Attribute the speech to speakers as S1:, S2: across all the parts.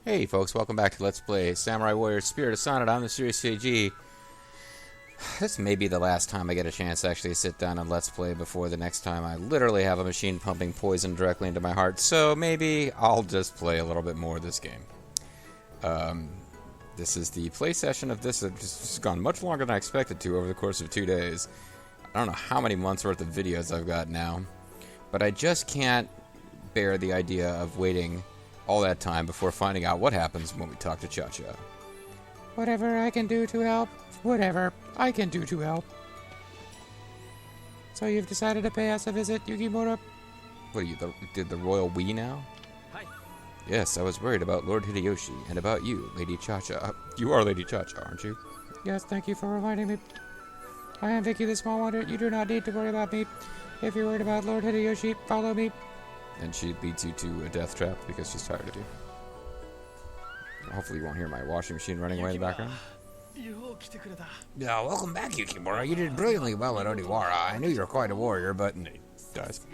S1: Hey folks, welcome back to Let's Play Samurai Warrior Spirit of Sanada on the Series CG. This may be the last time I get a chance to actually sit down and Let's Play before the next time I literally have a machine pumping poison directly into my heart, so maybe I'll just play a little bit more of this game. This is the play session of this. It's gone much longer than I expected to over the course of 2 days. I don't know how many months worth of videos I've got now, but I just can't bear the idea of waiting all that time before finding out what happens when we talk to Cha-Cha. Whatever I can do to help. Whatever I can do to help. So you've decided to pay us a visit, Yukimura? What are you, did the royal we now?
S2: Hi.
S1: Yes, I was worried about Lord Hideyoshi, and about you, Lady Cha-Cha. You are Lady Cha-Cha, aren't you? Yes, thank you for reminding me. I am Vicky the Small Wonder. You do not need to worry about me. If you're worried about Lord Hideyoshi, follow me. And she leads you to a death trap because she's tired of you. Hopefully you won't hear my washing machine running away in the background.
S3: Yeah, welcome back, Yukimura. You did brilliantly well at Odiwara. I knew you were quite a warrior, but...
S1: Dies.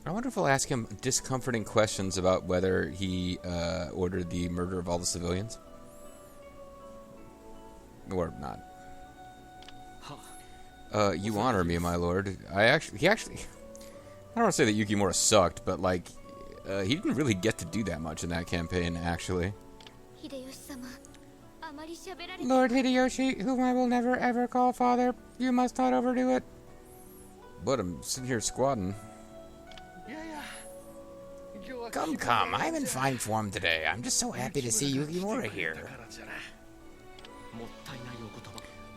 S1: I wonder if I'll ask him discomforting questions about whether he ordered the murder of all the civilians. Or not. You honor me, my lord. He actually... I don't want to say that Yukimura sucked, but, like, he didn't really get to do that much in that campaign, actually. Lord Hideyoshi, whom I will never ever call father, you must not overdo it. But I'm sitting here squatting.
S3: Come, I'm in fine form today. I'm just so happy to see Yukimura here.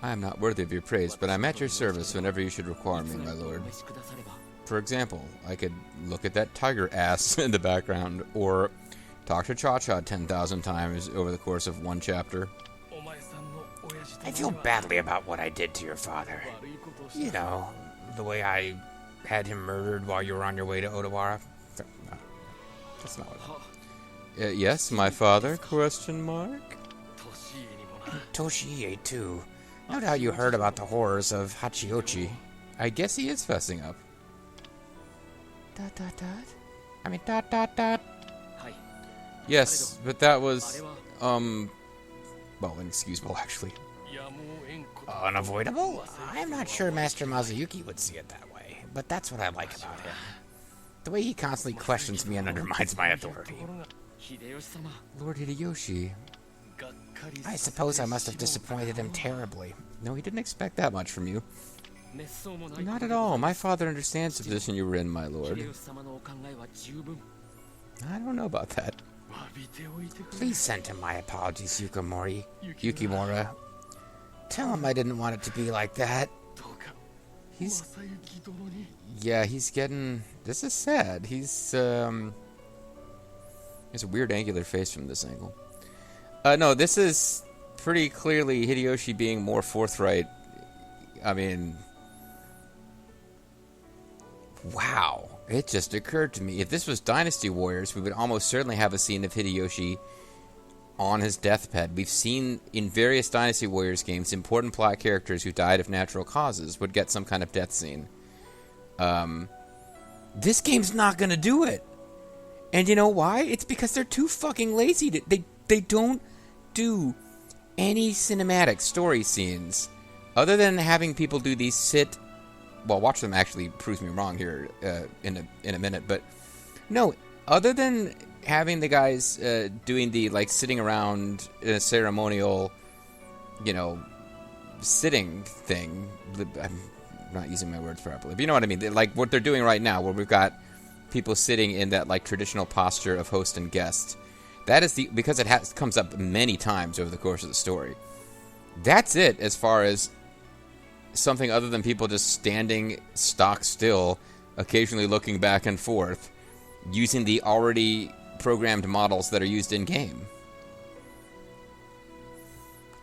S1: I am not worthy of your praise, but I'm at your service whenever you should require me, my lord. For example, I could look at that tiger ass in the background, or talk to Cha-Cha 10,000 times over the course of one chapter.
S3: I feel badly about what I did to your father. You know, the way I had him murdered while you were on your way to Odawara.
S1: No, that's not what yes, my father, question mark?
S3: Toshie, too. No doubt you heard about the horrors of Hachiochi.
S1: I guess he is fessing up.
S3: Dot.
S1: Yes, but that was, well, inexcusable, actually.
S3: Unavoidable? I'm not sure Master Mazuyuki would see it that way, but that's what I like about him. The way he constantly questions me and undermines my authority.
S1: Lord Hideyoshi.
S3: I suppose I must have disappointed him terribly.
S1: No, he didn't expect that much from you. Not at all. My father understands the position you were in, my lord. I don't know about that.
S3: Please send him my apologies, Yukimura. Tell him I didn't want it to be like that.
S1: Yeah, he's getting... This is sad. He's a weird angular face from this angle. No, this is pretty clearly Hideyoshi being more forthright. I mean... Wow. It just occurred to me. If this was Dynasty Warriors, we would almost certainly have a scene of Hideyoshi on his deathbed. We've seen in various Dynasty Warriors games, important plot characters who died of natural causes would get some kind of death scene. This game's not going to do it. And you know why? It's because they're too fucking lazy. They don't do any cinematic story scenes other than having people do these well, watch them actually proves me wrong here in a minute, but no, other than having the guys doing the, like, sitting around in a ceremonial, you know, sitting thing, I'm not using my words properly, but you know what I mean, like what they're doing right now, where we've got people sitting in that, like, traditional posture of host and guest. That is because it comes up many times over the course of the story. That's it as far as something other than people just standing stock still, occasionally looking back and forth, using the already programmed models that are used in-game.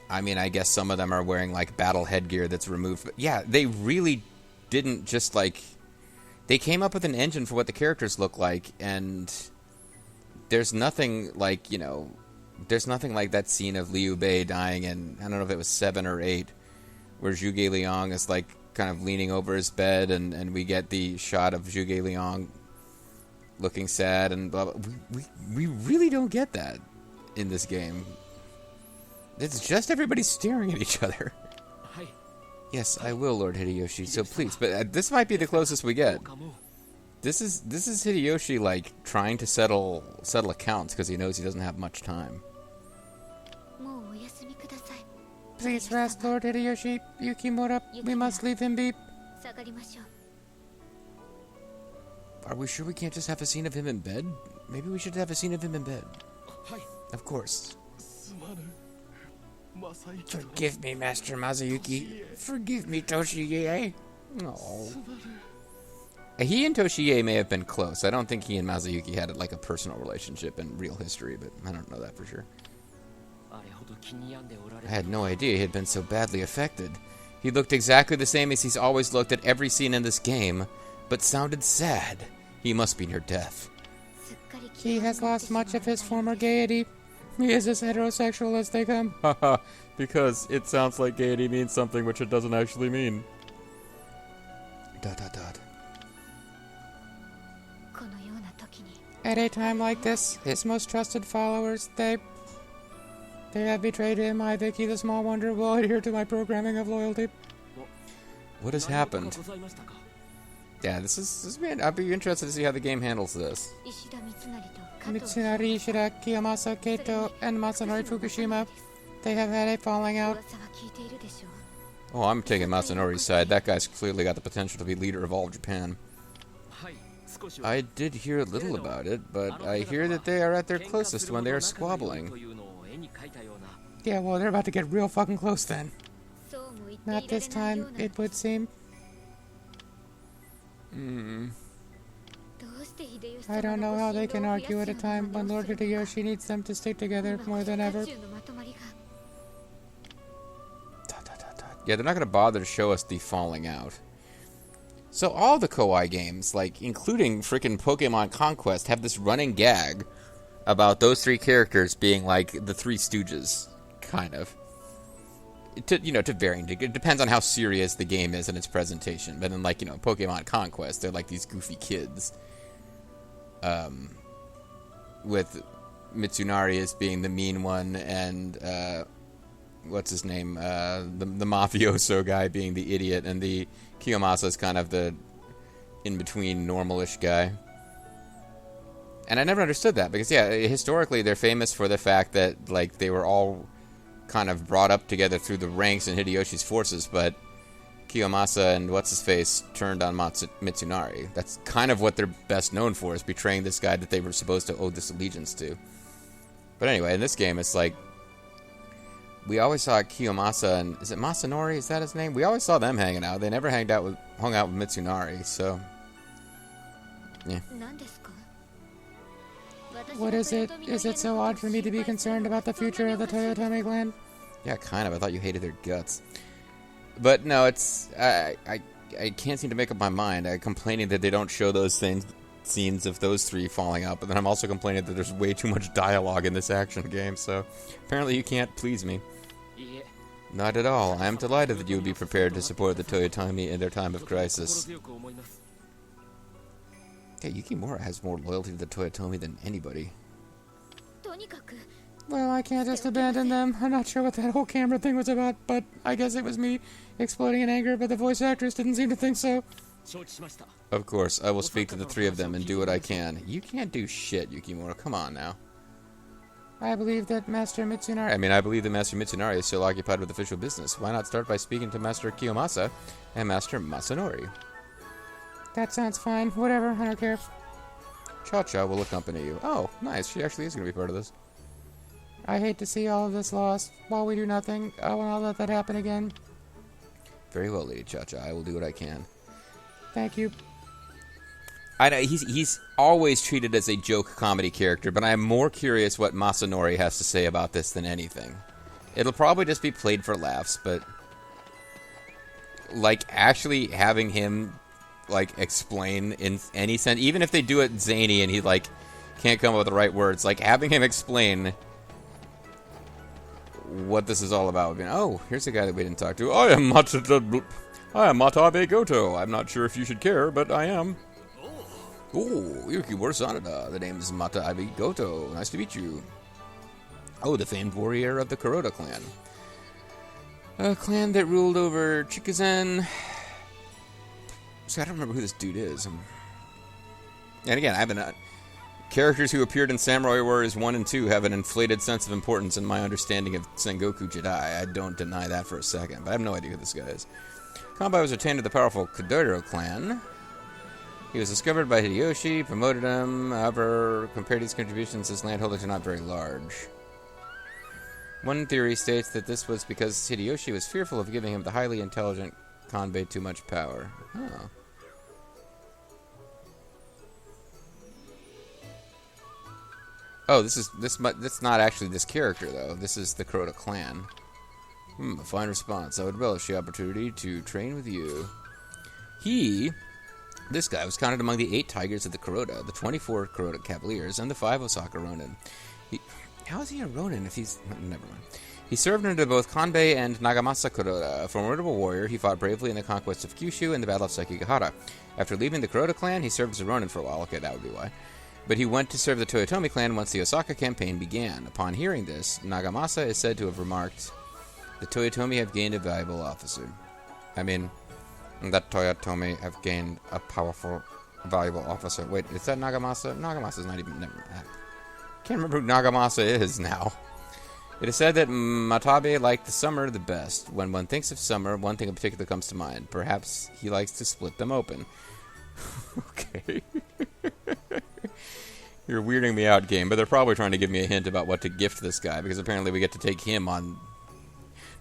S1: I mean, I guess some of them are wearing, like, battle headgear that's removed, but yeah, they really didn't just, like... They came up with an engine for what the characters look like, and there's nothing like, you know, there's nothing like that scene of Liu Bei dying in, I don't know if it was 7 or 8, where Zhuge Liang is, like, kind of leaning over his bed, and we get the shot of Zhuge Liang looking sad and blah, blah. We really don't get that in this game. It's just everybody staring at each other. Yes, I will, Lord Hideyoshi, so please. But this might be the closest we get. This is Hideyoshi, like, trying to settle accounts because he knows he doesn't have much time. Please rest, Lord Hideyoshi. Yukimura, we must leave him be. Are we sure we can't just have a scene of him in bed? Maybe we should have a scene of him in bed. Of course.
S3: Forgive me, Master Mazuyuki. Forgive me, Toshiie.
S1: Oh. He and Toshiie may have been close. I don't think he and Mazuyuki had like a personal relationship in real history, but I don't know that for sure. I had no idea he had been so badly affected. He looked exactly the same as he's always looked at every scene in this game, but sounded sad. He must be near death. He has lost much of his former gaiety. He is as heterosexual as they come. Haha, because it sounds like gaiety means something which it doesn't actually mean. ... At a time like this, his most trusted followers, they have betrayed him. I, Vicky the Small Wonder, will adhere to my programming of loyalty. What has happened? Yeah, this is man. I'd be interested to see how the game handles this. Mitsunari Ishida, Kiyomasa Kato, and Masanori Fukushima, they have had a falling out. Oh, I'm taking Masanori's side. That guy's clearly got the potential to be leader of all of Japan. I did hear a little about it, but I hear that they are at their closest when they are squabbling. Yeah, well, they're about to get real fucking close then. Not this time, it would seem. I don't know how they can argue at a time when Lord Hideyoshi needs them to stick together more than ever. Yeah, they're not going to bother to show us the falling out. So all the Kawaii games, like including freaking Pokemon Conquest, have this running gag about those three characters being like the Three Stooges, kind of. To varying degrees. It depends on how serious the game is in its presentation. But in like, Pokemon Conquest, they're like these goofy kids. With Mitsunari as being the mean one and what's his name? The mafioso guy being the idiot, and the Kiyomasa is kind of the in-between normalish guy. And I never understood that because, yeah, historically they're famous for the fact that, like, they were all kind of brought up together through the ranks in Hideyoshi's forces, but Kiyomasa and what's-his-face turned on Mitsunari. That's kind of what they're best known for, is betraying this guy that they were supposed to owe this allegiance to. But anyway, in this game, it's like, we always saw Kiyomasa and, is it Masanori? Is that his name? We always saw them hanging out. They never hung out with Mitsunari, so, yeah. What is it? Is it so odd for me to be concerned about the future of the Toyotomi clan? Yeah, kind of. I thought you hated their guts. But no, it's... I can't seem to make up my mind. I'm complaining that they don't show those scenes of those three falling out, but then I'm also complaining that there's way too much dialogue in this action game, so apparently you can't please me. Not at all. I am delighted that you would be prepared to support the Toyotomi in their time of crisis. Yeah, Yukimura has more loyalty to the Toyotomi than anybody. Well, I can't just abandon them. I'm not sure what that whole camera thing was about, but I guess it was me exploding in anger, but the voice actress didn't seem to think so. Of course, I will speak to the three of them and do what I can. You can't do shit, Yukimura. Come on now. I believe that Master Mitsunari is still occupied with official business. Why not start by speaking to Master Kiyomasa and Master Masanori? That sounds fine. Whatever, I don't care. Cha-Cha will accompany you. Oh, nice. She actually is going to be part of this. I hate to see all of this lost. While we do nothing, I will not let that happen again. Very well, Lady Cha-Cha. I will do what I can. Thank you. I know, he's always treated as a joke comedy character, but I'm more curious what Masanori has to say about this than anything. It'll probably just be played for laughs, but... like, actually having him... like, explain in any sense, even if they do it zany and he, like, can't come up with the right words, like, having him explain what this is all about. Oh, here's a guy that we didn't talk to. I am Matabe Goto. I'm not sure if you should care, but I am. Oh, Yukimura Sanada. The name is Mata Ibi Goto. Nice to meet you. Oh, the famed warrior of the Kuroda clan. A clan that ruled over Chikuzen. So I don't remember who this dude is. And again, I haven't... characters who appeared in Samurai Warriors 1 and 2 have an inflated sense of importance in my understanding of Sengoku Jidai. I don't deny that for a second, but I have no idea who this guy is. Kanbai was retained to the powerful Kodoro clan. He was discovered by Hideyoshi, promoted him. However, compared to his contributions, his landholdings are not very large. One theory states that this was because Hideyoshi was fearful of giving him the highly intelligent Kanbei too much power. Oh. Oh, that's not actually this character, though. This is the Kuroda clan. A fine response. I would relish the opportunity to train with you. This guy was counted among the 8 tigers of the Kuroda, the 24 Kuroda cavaliers, and the 5 Osaka Ronin. How is he a Ronin if he's... Never mind. He served under both Kanbei and Nagamasa Kuroda. A formidable warrior, he fought bravely in the conquest of Kyushu and the Battle of Sekigahara. After leaving the Kuroda clan, he served as a Ronin for a while. Okay, that would be why. But he went to serve the Toyotomi clan once the Osaka campaign began. Upon hearing this, Nagamasa is said to have remarked, "The Toyotomi have gained a valuable officer." I mean, that Toyotomi have gained a powerful, valuable officer. Wait, is that Nagamasa? Nagamasa's not even... Can't remember who Nagamasa is now. It is said that Matabe liked the summer the best. When one thinks of summer, one thing in particular comes to mind. Perhaps he likes to split them open. Okay. You're weirding me out, game, but they're probably trying to give me a hint about what to gift this guy, because apparently we get to take him on...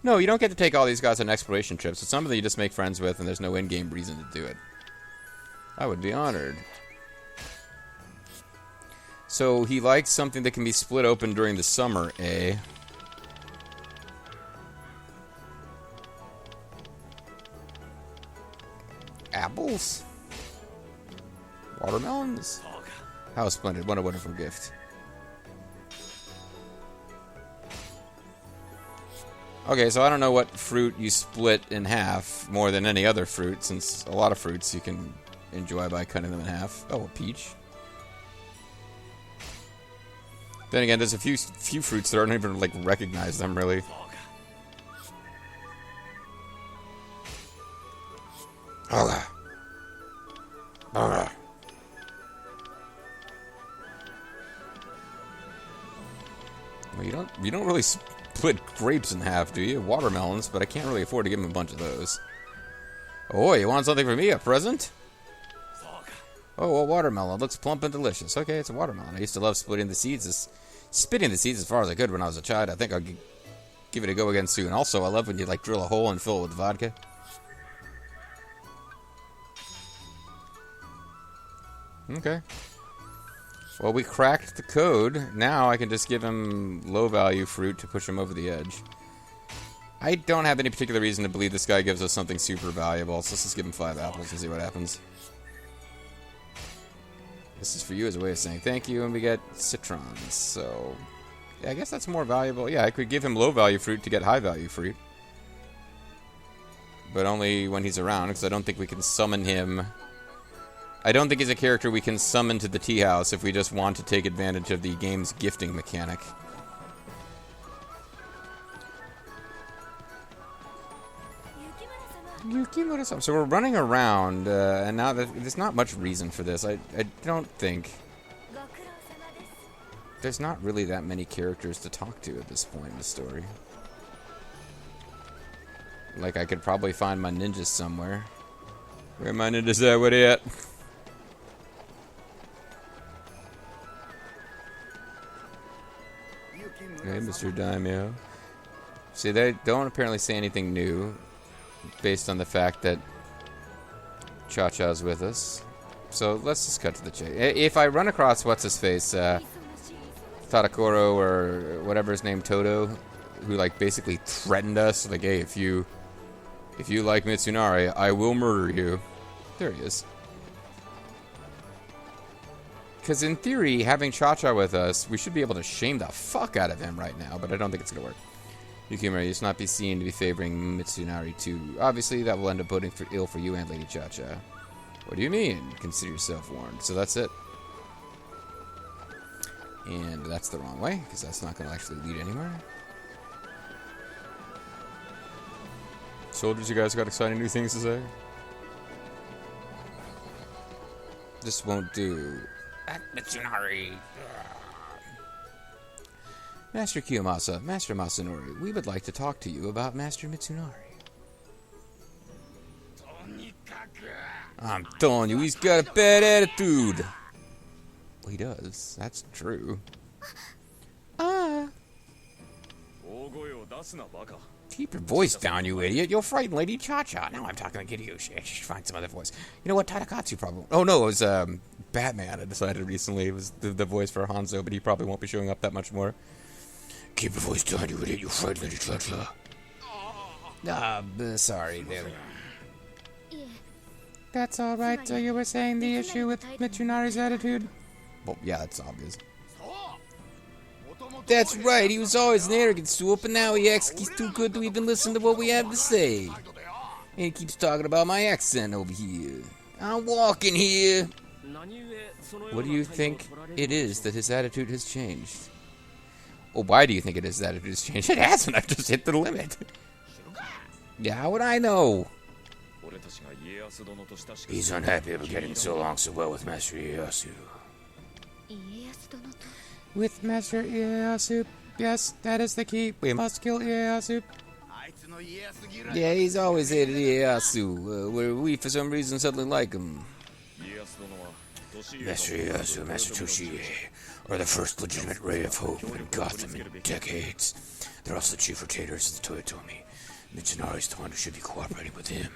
S1: No, you don't get to take all these guys on exploration trips, so some of them you just make friends with, and there's no in-game reason to do it. I would be honored. So, he likes something that can be split open during the summer, eh? Apples? Watermelons? How splendid. What a wonderful gift. Okay, so I don't know what fruit you split in half more than any other fruit, since a lot of fruits you can enjoy by cutting them in half. Oh, a peach. Then again, there's a few fruits that I don't even, like, recognize them, really. Okay. Okay. Well, you don't really split grapes in half, do you? Watermelons, but I can't really afford to give him a bunch of those. Oh, you want something from me? A present? Oh, a watermelon. Looks plump and delicious. Okay, it's a watermelon. I used to love spitting the seeds as far as I could when I was a child. I think I'll give it a go again soon. Also, I love when you, like, drill a hole and fill it with vodka. Okay. Well, we cracked the code. Now I can just give him low-value fruit to push him over the edge. I don't have any particular reason to believe this guy gives us something super valuable, so let's just give him 5 apples and see what happens. This is for you as a way of saying thank you, and we get citrons, so... Yeah, I guess that's more valuable. Yeah, I could give him low-value fruit to get high-value fruit. But only when he's around, because I don't think we can summon him... I don't think he's a character we can summon to the tea house if we just want to take advantage of the game's gifting mechanic. Yukimura-sama. So we're running around, and now there's not much reason for this. I don't think... There's not really that many characters to talk to at this point in the story. Like, I could probably find my ninjas somewhere. Where are my ninjas at? What at? Hey, Mr. Daimyo. See, they don't apparently say anything new, based on the fact that Cha-Cha's with us. So let's just cut to the chase. If I run across what's-his-face, Tadakoro or whatever his name, Todo, who, like, basically threatened us, like, hey, if you like Mitsunari, I will murder you. There he is. Because in theory, having Cha-Cha with us, we should be able to shame the fuck out of him right now, but I don't think it's going to work. Yukimura, you should not be seen to be favoring Mitsunari too. Obviously, that will end up boding ill for you and Lady Cha-Cha. What do you mean? Consider yourself warned. So that's it. And that's the wrong way, because that's not going to actually lead anywhere. Soldiers, you guys got exciting new things to say? This won't do.
S3: Mitsunari.
S1: Master Kiyomasa, Master Masanori, we would like to talk to you about Master Mitsunari. I'm telling you, he's got a bad attitude. Well, he does. That's true. Keep your voice down, you idiot. You'll frighten Lady Cha-Cha. Now I'm talking like idiot. I should find some other voice. You know what? Tadakatsu probably... Oh, no, it was Batman, I decided recently. It was the voice for Hanzo, but he probably won't be showing up that much more. Keep your voice down, you idiot. You'll frighten Lady Cha-Cha. Sorry, there we are. That's alright. So you were saying the issue with Mitsunari's attitude? Well, yeah, that's obvious. That's right, he was always an arrogant stool, but now he acts like he's too good to even listen to what we have to say. And he keeps talking about my accent over here. I'm walking here. What do you think it is that his attitude has changed? Well, why do you think it is that attitude has changed? It hasn't, I've just hit the limit. Yeah, how would I know?
S3: He's unhappy about getting so along so well with Master Ieyasu.
S1: With Master Ieyasu, yes, that is the key. We must kill Ieyasu. Yeah, he's always hated Ieyasu. Where we, for some reason, suddenly like him.
S3: Master Ieyasu, Master Toshie are the first legitimate ray of hope in Gotham in decades. They're also the chief rotators of the Toyotomi. Mitsunari's the one who should be cooperating with him.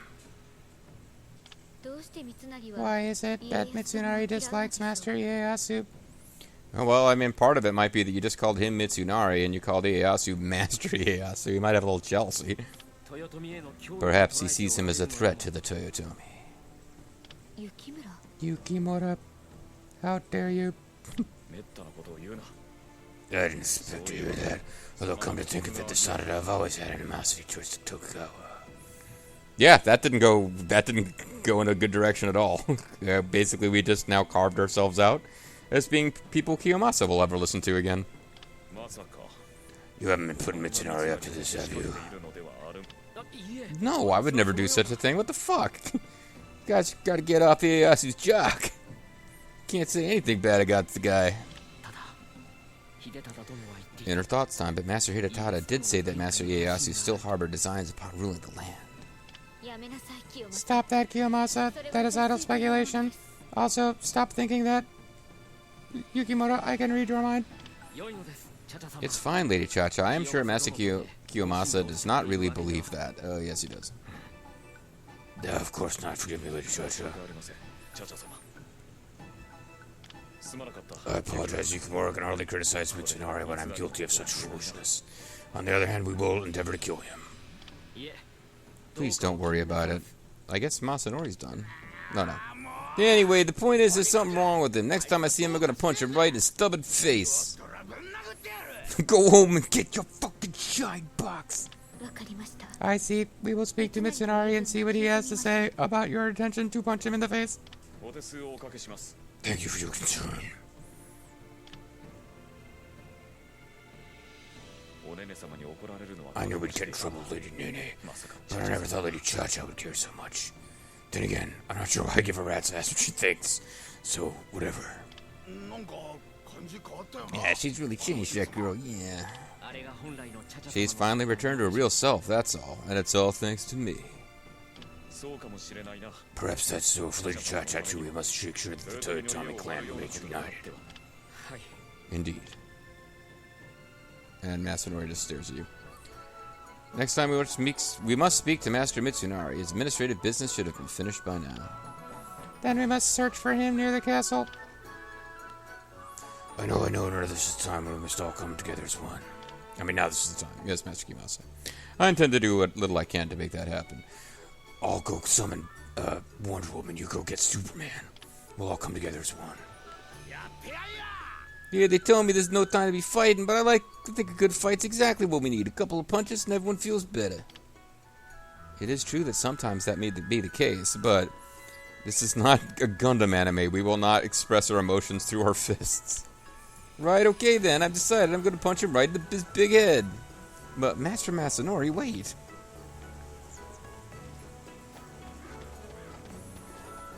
S1: Why is it that Mitsunari dislikes Master Ieyasu? Oh, well, I mean, part of it might be that you just called him Mitsunari and you called Ieyasu Master Ieyasu. You might have a little jealousy. Perhaps he sees him as a threat to the Toyotomi. Yukimura, how dare you?
S3: I didn't expect to hear that. Although, come to think of it, the Sanada have always had animosity towards the Tokugawa.
S1: Yeah, that didn't go in a good direction at all. Basically, we just now carved ourselves out as being people Kiyomasa will ever listen to again.
S3: You haven't been putting Mitsunari up to this, have you?
S1: No, I would never do such a thing. What the fuck? You guys gotta get off Ieyasu's jock. Can't say anything bad about the guy. Inner thoughts time, but Master Hidetada did say that Master Ieyasu still harbored designs upon ruling the land. Stop that, Kiyomasa. That is idle speculation. Also, stop thinking that... Yukimura, I can read your mind. It's fine, Lady Cha-Cha. I am sure Master Kiyomasa does not really believe that. Oh, yes, he does.
S3: Of course not. Forgive me, Lady Cha-Cha. I apologize, Yukimura can hardly criticize Mitsunari when I'm guilty of such foolishness. On the other hand, we will endeavor to kill him.
S1: Please don't worry about it. I guess Masanori's done. No. Anyway, the point is there's something wrong with him. Next time I see him, I'm gonna punch him right in his stubborn face. Go home and get your fucking shine box. I see. We will speak to Mitsunari and see what he has to say about your intention to punch him in the face.
S3: Thank you for your concern. I knew we'd get in trouble with Lady Nene, but I never thought Lady Cha-Cha would care so much. Then again, I'm not sure why I give a rat's ass what she thinks, so whatever.
S1: Yeah, she's really changed, that girl, yeah. She's finally returned to her real self, that's all, and it's all thanks to me.
S3: Perhaps that's so. For Lady Cha-Cha too, we must make sure that the Toyotomi clan remains united.
S1: Indeed. And Masanori just stares at you. Next time we must speak to Master Mitsunari. His administrative business should have been finished by now. Then we must search for him near the castle.
S3: I know, none of this is the time when we must all come together as one.
S1: I mean, now this is the time. Yes, Master Kiyomasa. I intend to do what little I can to make that happen.
S3: I'll go summon Wonder Woman, you go get Superman. We'll all come together as one.
S1: Yeah, they tell me there's no time to be fighting, but I think a good fight's exactly what we need. A couple of punches and everyone feels better. It is true that sometimes that may be the case, but This is not a Gundam anime. We will not express our emotions through our fists. Right, okay then. I've decided I'm going to punch him right in his big head. But Master Masanori, wait.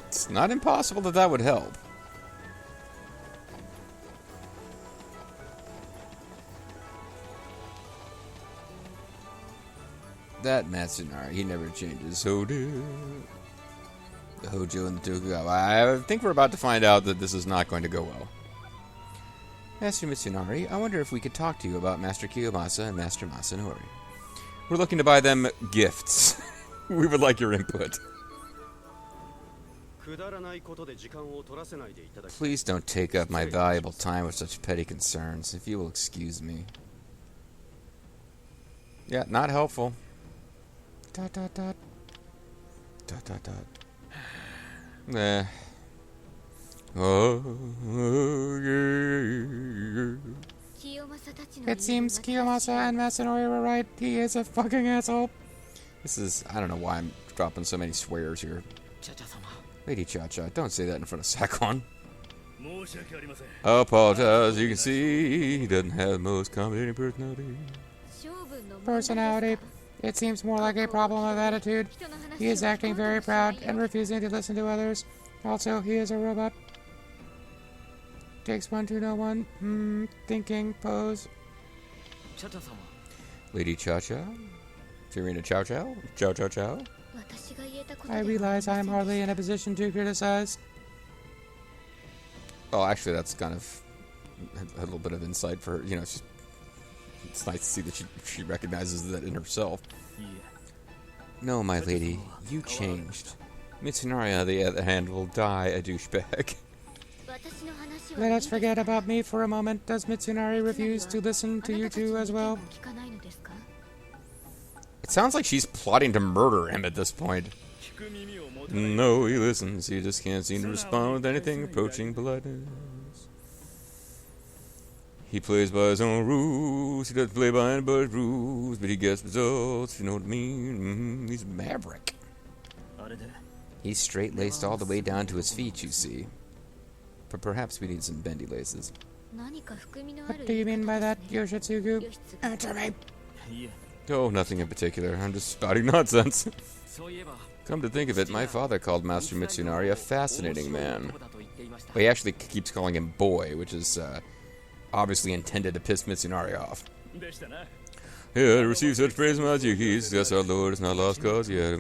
S1: It's not impossible that would help. That Matsunari, he never changes. Hojo. The Hojo and the Tokugawa. I think we're about to find out that this is not going to go well. Master Mitsunari, I wonder if we could talk to you about Master Kiyomasa and Master Masanori. We're looking to buy them gifts. We would like your input. Please don't take up my valuable time with such petty concerns, if you will excuse me. Yeah, not helpful. Dot dot dot. Dot dot dot. Oh, yeah. It seems Kiyomasa and Masanori were right. He is a fucking asshole. This is... I don't know why I'm dropping so many swears here. Lady Cha-Cha, don't say that in front of Sakon. I apologize. You can see he doesn't have the most accommodating personality. It seems more like a problem of attitude. He is acting very proud and refusing to listen to others. Also, he is a robot. Takes one to know one. Thinking pose. Lady Cha-Cha? Serena Chow-Chow? Chow-Chow-Chow? I realize I am hardly in a position to criticize. Oh, actually, that's kind of a little bit of insight for her. You know, it's nice to see that she recognizes that in herself. No, my lady, you changed. Mitsunari, on the other hand, will die a douchebag. Let us forget about me for a moment. Does Mitsunari refuse to listen to you two as well? It sounds like she's plotting to murder him at this point. No, he listens. He just can't seem to respond with anything approaching politeness. He plays by his own rules. He doesn't play by anybody's rules, but he gets results. You know what I mean? He's a maverick. He's straight-laced all the way down to his feet, you see. But perhaps we need some bendy laces. What do you mean by that, Yoshitsugu? Answer me! Oh, nothing in particular. I'm just spouting nonsense. Come to think of it, my father called Master Mitsunari a fascinating man. Well, he actually keeps calling him boy, which is obviously intended to piss Mitsunari off. Yeah, to receive such praise from Yuki's, yes, our Lord is not lost cause yet.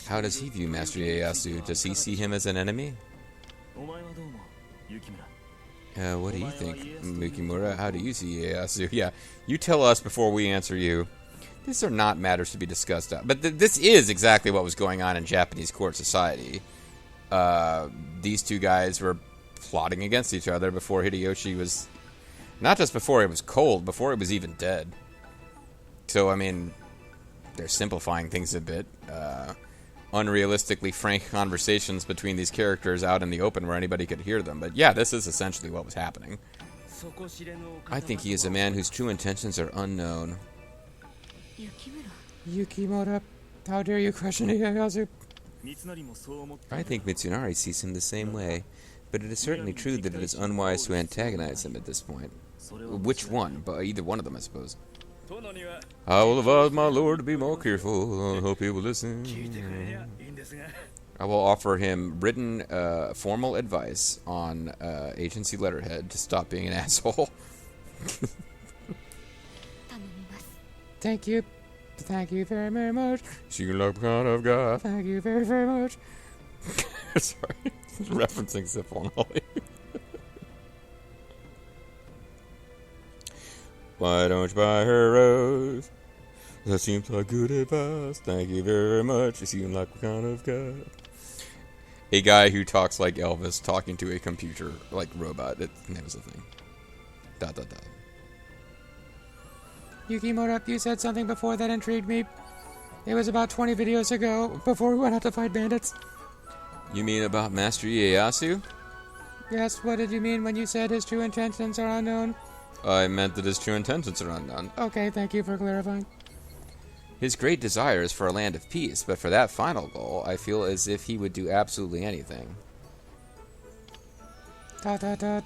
S1: How does he view Master Ieyasu? Does he see him as an enemy? What do you think, Yukimura? How do you see Ieyasu? Yeah, you tell us before we answer you. These are not matters to be discussed. But this is exactly what was going on in Japanese court society. These two guys were plotting against each other before Hideyoshi was... Not just before he was cold, before he was even dead. So, I mean, they're simplifying things a bit. Unrealistically frank conversations between these characters out in the open where anybody could hear them. But yeah, this is essentially what was happening. I think he is a man whose true intentions are unknown. Yukimura, how dare you question Ieyasu? I think Mitsunari sees him the same way, but it is certainly true that it is unwise to antagonize him at this point. Which one? But either one of them, I suppose. I will advise my lord to be more careful. I hope he will listen. I will offer him written, formal advice on agency letterhead to stop being an asshole. Thank you. Thank you very, very much. You look kind of guy. Thank you very, very much. Sorry. Referencing Zip on Holly. Why don't you buy her a rose? That seems like good advice. Thank you very much. You seem like a kind of guy. A guy who talks like Elvis talking to a computer, like robot. That was a thing. ... Yukimura, you said something before that intrigued me. It was about 20 videos ago, before we went out to fight bandits. You mean about Master Ieyasu? Yes, what did you mean when you said his true intentions are unknown? I meant that his true intentions are unknown. Okay, thank you for clarifying. His great desire is for a land of peace, but for that final goal, I feel as if he would do absolutely anything. Dot, dot, dot.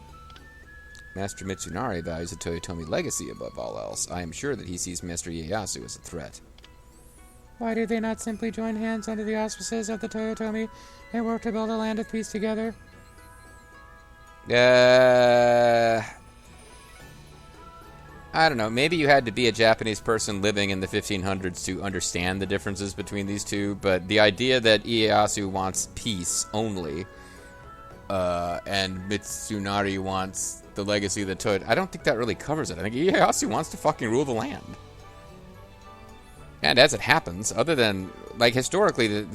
S1: Master Mitsunari values the Toyotomi legacy above all else. I am sure that he sees Master Ieyasu as a threat. Why do they not simply join hands under the auspices of the Toyotomi and work to build a land of peace together? I don't know. Maybe you had to be a Japanese person living in the 1500s to understand the differences between these two, but the idea that Ieyasu wants peace only, and Mitsunari wants the legacy of the Toyotomi, I don't think that really covers it. I think Ieyasu wants to fucking rule the land. And as it happens, other than, like, historically,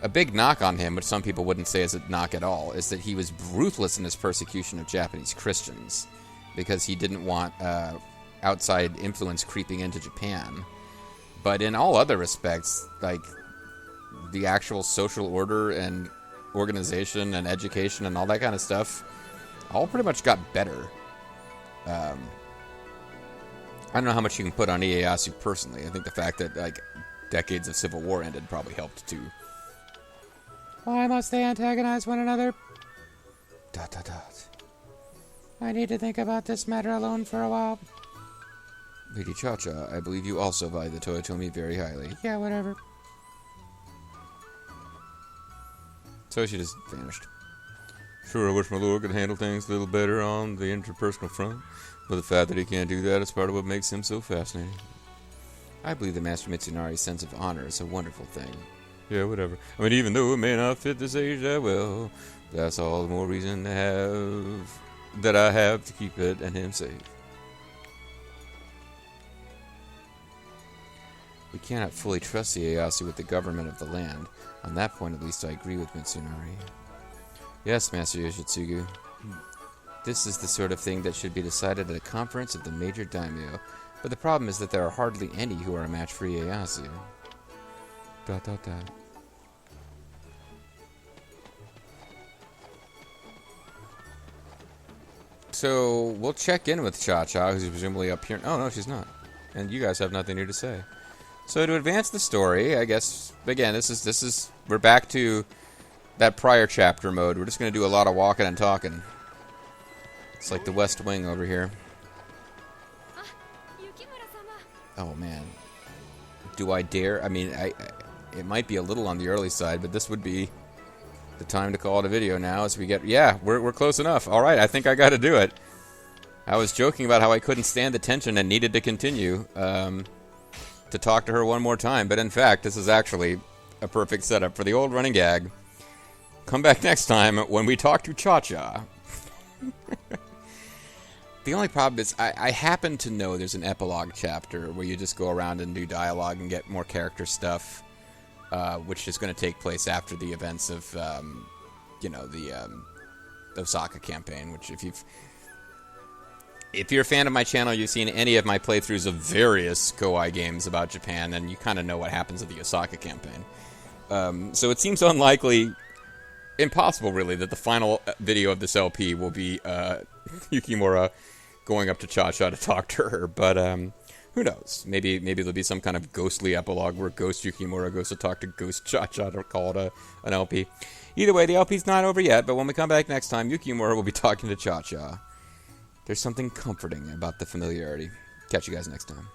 S1: a big knock on him, which some people wouldn't say is a knock at all, is that he was ruthless in his persecution of Japanese Christians because he didn't want outside influence creeping into Japan. But in all other respects, like, the actual social order and organization and education and all that kind of stuff all pretty much got better. I don't know how much you can put on Ieyasu personally. I think the fact that, like, decades of civil war ended probably helped too. Why must they antagonize one another? Dot, dot, dot. I need to think about this matter alone for a while. Lady Cha-Cha, I believe you also value the Toyotomi very highly. Yeah, whatever. So she just vanished. Sure, I wish my lord could handle things a little better on the interpersonal front. But the fact that he can't do that is part of what makes him so fascinating. I believe that Master Mitsunari's sense of honor is a wonderful thing. Yeah, whatever. I mean, even though it may not fit this age that well, that's all the more reason that I have to keep it and him safe. We cannot fully trust the Ieyasu with the government of the land. On that point, at least, I agree with Mitsunari. Yes, Master Yoshitsugu. This is the sort of thing that should be decided at a conference of the major daimyo. But the problem is that there are hardly any who are a match for Ieyasu. Dot, dot, dot. So, we'll check in with Cha-Cha, who's presumably up here. Oh, no, she's not. And you guys have nothing new to say. So, to advance the story, I guess, again, this is, we're back to that prior chapter mode. We're just going to do a lot of walking and talking. It's like the West Wing over here. Oh, man. Do I dare? I mean, it might be a little on the early side, but this would be the time to call it a video now as we get... Yeah, we're close enough. All right, I think I got to do it. I was joking about how I couldn't stand the tension and needed to continue to talk to her one more time, but in fact, this is actually a perfect setup for the old running gag. Come back next time when we talk to Cha-Cha. The only problem is I happen to know there's an epilogue chapter where you just go around and do dialogue and get more character stuff, which is going to take place after the events of, the Osaka campaign, which if you're a fan of my channel, you've seen any of my playthroughs of various Koei games about Japan, then you kind of know what happens at the Osaka campaign. So it seems unlikely, impossible really, that the final video of this LP will be Yukimura going up to Cha-Cha to talk to her, but who knows? Maybe there'll be some kind of ghostly epilogue where Ghost Yukimura goes to talk to Ghost Cha-Cha to call it an LP. Either way, the LP's not over yet, but when we come back next time, Yukimura will be talking to Cha-Cha. There's something comforting about the familiarity. Catch you guys next time.